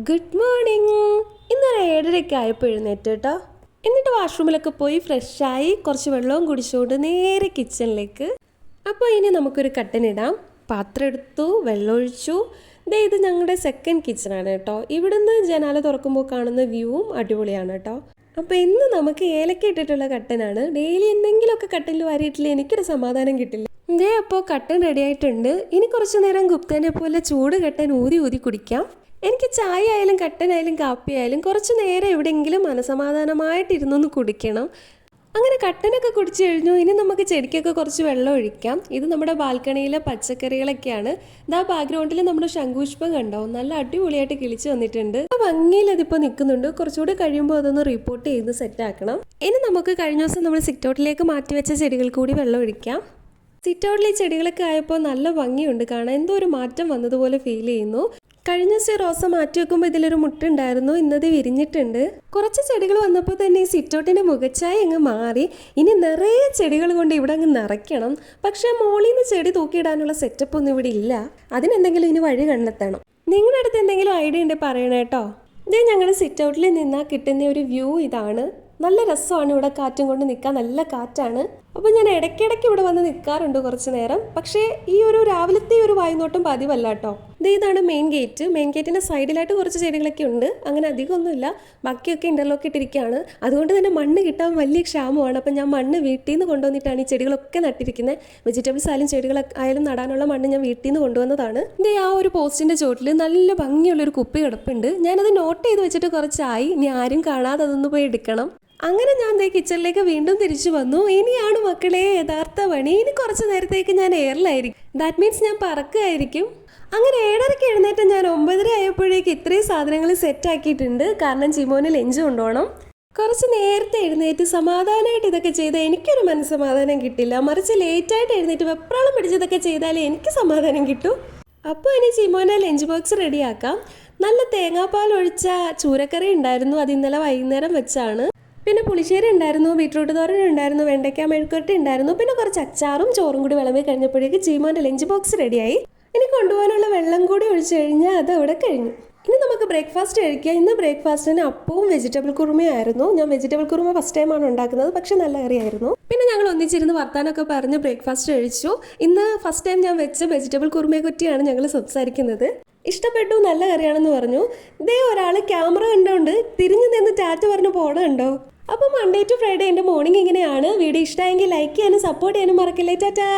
Good morning. ഇന്നൊരു 7:30 ആയപ്പോൾ എഴുന്നേറ്റ് കേട്ടോ. എന്നിട്ട് വാഷ്റൂമിലൊക്കെ പോയി ഫ്രഷായി കുറച്ച് വെള്ളവും കുടിച്ചുകൊണ്ട് നേരെ കിച്ചണിലേക്ക്. അപ്പോൾ ഇനി നമുക്കൊരു കട്ടനിടാം. പാത്രം എടുത്തു, വെള്ളം ഒഴിച്ചു. ഇത് ഞങ്ങളുടെ സെക്കൻഡ് കിച്ചണാണ് കേട്ടോ. ഇവിടുന്ന് ജനാല തുറക്കുമ്പോൾ കാണുന്ന വ്യൂവും അടിപൊളിയാണ് കേട്ടോ. അപ്പോൾ ഇന്ന് നമുക്ക് ഏലക്ക ഇട്ടിട്ടുള്ള കട്ടനാണ്. ഡെയിലി എന്തെങ്കിലുമൊക്കെ കട്ടനിൽ വാരിയിട്ടില്ല എനിക്കൊരു സമാധാനം കിട്ടില്ല. അപ്പോൾ കട്ടൻ റെഡി ആയിട്ടുണ്ട്. ഇനി കുറച്ച് നേരം ഗുപ്തനെ പോലെ ചൂട് കട്ടൻ ഊതി ഊതി കുടിക്കാം. എനിക്ക് ചായ ആയാലും കട്ടനായാലും കാപ്പി ആയാലും കുറച്ച് നേരം എവിടെയെങ്കിലും മനസമാധാനമായിട്ടിരുന്നൊന്ന് കുടിക്കണം. അങ്ങനെ കട്ടനൊക്കെ കുടിച്ചു കഴിഞ്ഞു. ഇനി നമുക്ക് ചെടിക്കൊക്കെ കുറച്ച് വെള്ളം ഒഴിക്കാം. ഇത് നമ്മുടെ ബാൽക്കണിയിലെ പച്ചക്കറികളൊക്കെയാണ്. ഇതാ ബാക്ക്ഗ്രൗണ്ടിൽ നമ്മുടെ ശംഖുപുഷ്പം കണ്ടോ, നല്ല അടിപൊളിയായിട്ട് കിളിച്ച് വന്നിട്ടുണ്ട്. ആ ഭംഗിയിൽ അതിപ്പോൾ നിൽക്കുന്നുണ്ട്. കുറച്ചുകൂടി കഴിയുമ്പോൾ അതൊന്ന് റിപ്പോർട്ട് ചെയ്ത് സെറ്റാക്കണം. ഇനി നമുക്ക് കഴിഞ്ഞ ദിവസം നമ്മൾ സിറ്റൗട്ടിലേക്ക് മാറ്റി വെച്ച ചെടികൾ കൂടി വെള്ളം ഒഴിക്കാം. സിറ്റൗട്ടിൽ ഈ ചെടികളൊക്കെ ആയപ്പോൾ നല്ല ഭംഗിയുണ്ട് കാണാൻ. എന്തോ ഒരു മാറ്റം വന്നതുപോലെ ഫീൽ ചെയ്യുന്നു. കഴിഞ്ഞ ദിവസം റോസ മാറ്റി വെക്കുമ്പോൾ ഇതിലൊരു മുട്ടുണ്ടായിരുന്നു. ഇന്നത് വിരിഞ്ഞിട്ടുണ്ട്. കുറച്ച് ചെടികൾ വന്നപ്പോൾ തന്നെ ഈ സിറ്റൗട്ടിൻ്റെ മുഖച്ചായ അങ്ങ് മാറി. ഇനി നിറയെ ചെടികൾ കൊണ്ട് ഇവിടെ അങ്ങ് നിറയ്ക്കണം. പക്ഷേ മോളിൽ നിന്ന് ചെടി തൂക്കിയിടാനുള്ള സെറ്റപ്പ് ഒന്നും ഇവിടെ ഇല്ല. അതിനെന്തെങ്കിലും ഇനി വഴി കണ്ടെത്തണം. നിങ്ങളുടെ അടുത്ത് എന്തെങ്കിലും ഐഡിയ ഉണ്ടെങ്കിൽ പറയണേ കേട്ടോ. ഇത് ഞങ്ങളുടെ സിറ്റൗട്ടിൽ നിന്നാൽ കിട്ടുന്ന ഒരു വ്യൂ ഇതാണ്. നല്ല രസമാണ് ഇവിടെ കാറ്റും കൊണ്ട് നിൽക്കാൻ, നല്ല കാറ്റാണ്. അപ്പോൾ ഞാൻ ഇടയ്ക്കിടയ്ക്ക് ഇവിടെ വന്ന് നിൽക്കാറുണ്ട് കുറച്ച് നേരം. പക്ഷേ ഈ ഒരു രാവിലത്തെ ഒരു വായുനോട്ടം പതിവല്ല കേട്ടോ. ഇതാണ് മെയിൻ ഗേറ്റ്. മെയിൻ ഗേറ്റിൻ്റെ സൈഡിലായിട്ട് കുറച്ച് ചെടികളൊക്കെ ഉണ്ട്. അങ്ങനെ അധികമൊന്നുമില്ല. ബാക്കിയൊക്കെ ഇൻ്റർലോക്ക് ഇട്ടിരിക്കുകയാണ്. അതുകൊണ്ട് തന്നെ മണ്ണ് കിട്ടാൻ വലിയ ക്ഷാമമാണ്. അപ്പം ഞാൻ മണ്ണ് വീട്ടിൽ നിന്ന് കൊണ്ടുവന്നിട്ടാണ് ഈ ചെടികളൊക്കെ നട്ടിരിക്കുന്നത്. വെജിറ്റബിൾസ് ആയാലും ചെടികളായാലും നടാനുള്ള മണ്ണ് ഞാൻ വീട്ടിൽ നിന്ന് കൊണ്ടുവന്നതാണ്. ആ ഒരു പോസ്റ്റിൻ്റെ ചോട്ടിൽ നല്ല ഭംഗിയുള്ളൊരു കുപ്പി കിടപ്പുണ്ട്. ഞാനത് നോട്ട് ചെയ്ത് വെച്ചിട്ട് കുറച്ചായി. ഇനി ആരും കാണാതെ അതൊന്ന് പോയി എടുക്കണം. അങ്ങനെ ഞാൻ കിച്ചണിലേക്ക് വീണ്ടും തിരിച്ചു വന്നു. ഇനിയാണ് മക്കളെ യഥാർത്ഥ പണി. ഇനി കുറച്ച് നേരത്തേക്ക് ഞാൻ എയറിലായിരിക്കും. ദാറ്റ് മീൻസ് ഞാൻ പറക്കുകയായിരിക്കും. അങ്ങനെ 7:30 എഴുന്നേറ്റ് ഞാൻ 9:30 ആയപ്പോഴേക്ക് ഇത്രയും സാധനങ്ങൾ സെറ്റാക്കിയിട്ടുണ്ട്. കാരണം ചിമോന് ലഞ്ച് കൊണ്ടുപോകണം. കുറച്ച് നേരത്തെ എഴുന്നേറ്റ് സമാധാനമായിട്ട് ഇതൊക്കെ ചെയ്താൽ എനിക്കൊരു മനസ്സമാധാനം കിട്ടില്ല. മറിച്ച് ലേറ്റായിട്ട് എഴുന്നേറ്റ് വെപ്രാളം പിടിച്ചതൊക്കെ ചെയ്താലേ എനിക്ക് സമാധാനം കിട്ടൂ. അപ്പോൾ ഇനി ചിമോനെ ലഞ്ച് ബോക്സ് റെഡിയാക്കാം. നല്ല തേങ്ങാപ്പാൽ ഒഴിച്ച ചൂരക്കറി ഉണ്ടായിരുന്നു. അത് ഇന്നലെ വൈകുന്നേരം വെച്ചാണ്. പിന്നെ പുളിശ്ശേരി ഉണ്ടായിരുന്നു, ബീട്രൂട്ട് തോരൻ ഉണ്ടായിരുന്നു, വെണ്ടയ്ക്ക മെഴുക്കുവരട്ടി ഉണ്ടായിരുന്നു. പിന്നെ കുറച്ച് അച്ചാറും ചോറും കൂടി വിളമ്പി കഴിഞ്ഞപ്പോഴേക്ക് ചീമോൻ്റെ ലഞ്ച് ബോക്സ് റെഡിയായി. ഇനി കൊണ്ടുപോകാനുള്ള വെള്ളം കൂടി ഒഴിച്ചു കഴിഞ്ഞാൽ അത് അവിടെ കഴിഞ്ഞു. ഇനി നമുക്ക് ബ്രേക്ക്ഫാസ്റ്റ് കഴിക്കാം. ഇന്ന് ബ്രേക്ക്ഫാസ്റ്റിന് അപ്പവും വെജിറ്റബിൾ കുറുമയായിരുന്നു. ഞാൻ വെജിറ്റബിൾ കുറുമ ഫസ്റ്റ് ടൈമാണ് ഉണ്ടാക്കുന്നത്. പക്ഷെ നല്ല കറിയായിരുന്നു. പിന്നെ ഞങ്ങൾ ഒന്നിച്ചിരുന്ന് വർത്താനൊക്കെ പറഞ്ഞ് ബ്രേക്ക്ഫാസ്റ്റ് കഴിച്ചു. ഇന്ന് ഫസ്റ്റ് ടൈം ഞാൻ വെച്ച വെജിറ്റബിൾ കുറുമയെ പറ്റിയാണ് ഞങ്ങൾ സംസാരിക്കുന്നത്. ഇഷ്ടപ്പെട്ടു, നല്ല കറിയാണെന്ന് പറഞ്ഞു. ഒരാൾ ക്യാമറ കണ്ടോണ്ട് തിരിഞ്ഞു നിന്ന് ടാറ്റ പറഞ്ഞ് പോണുണ്ടോ. അപ്പോൾ മൺഡേ ടു ഫ്രൈഡേ എൻ്റെ മോർണിംഗ് ഇങ്ങനെയാണ്. വീഡിയോ ഇഷ്ടമായെങ്കിൽ ലൈക്ക് ചെയ്യാനും സപ്പോർട്ട് ചെയ്യാനും മറക്കില്ലേ. ടാറ്റാ.